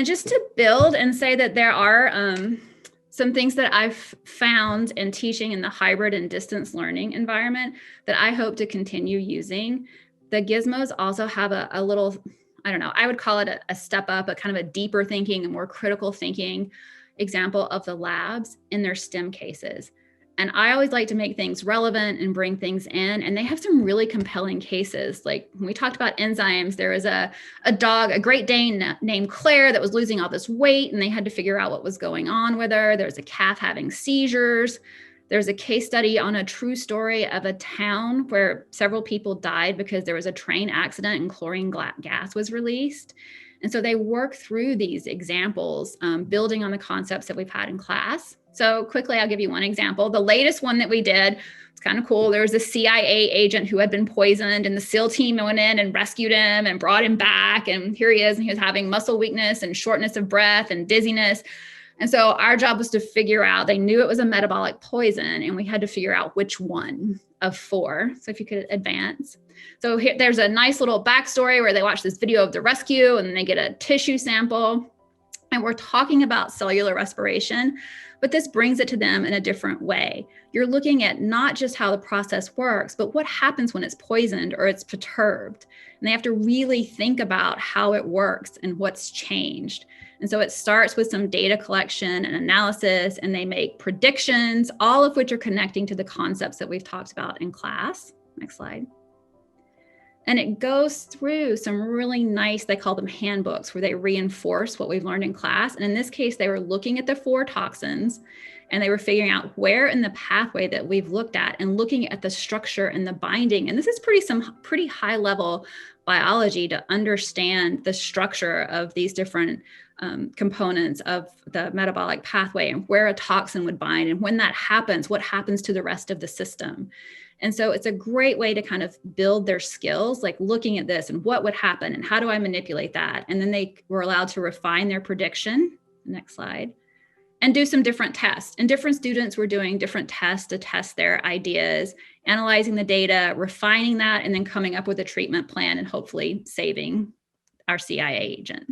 And just to build and say that there are some things that I've found in teaching in the hybrid and distance learning environment that I hope to continue using. The gizmos also have a little, I don't know, I would call it a step up, a kind of a deeper thinking, a more critical thinking example of the labs in their STEM cases. And I always like to make things relevant and bring things in. And they have some really compelling cases. Like when we talked about enzymes, there was a dog, a Great Dane named Claire that was losing all this weight, and they had to figure out what was going on with her. There's a calf having seizures. There's a case study on a true story of a town where several people died because there was a train accident and chlorine gas was released. And so they work through these examples, building on the concepts that we've had in class. So quickly, I'll give you one example. The latest one that we did, it's kind of cool. There was a CIA agent who had been poisoned, and the SEAL team went in and rescued him and brought him back. And here he is, and he was having muscle weakness and shortness of breath and dizziness. And so our job was to figure out, they knew it was a metabolic poison, and we had to figure out which one of 4. So if you could advance. So here, there's a nice little backstory where they watch this video of the rescue, and then they get a tissue sample. And we're talking about cellular respiration, but this brings it to them in a different way. You're looking at not just how the process works, but what happens when it's poisoned or it's perturbed. And they have to really think about how it works and what's changed. And so it starts with some data collection and analysis, and they make predictions, all of which are connecting to the concepts that we've talked about in class. Next slide. And it goes through some really nice, they call them handbooks, where they reinforce what we've learned in class. And in this case, they were looking at the 4 toxins, and they were figuring out where in the pathway that we've looked at and looking at the structure and the binding. And this is some pretty high level biology to understand the structure of these different components of the metabolic pathway and where a toxin would bind. And when that happens, what happens to the rest of the system. And so it's a great way to kind of build their skills, like looking at this and what would happen and how do I manipulate that? And then they were allowed to refine their prediction. Next slide. And do some different tests. And different students were doing different tests to test their ideas, analyzing the data, refining that, and then coming up with a treatment plan and hopefully saving our CIA agent.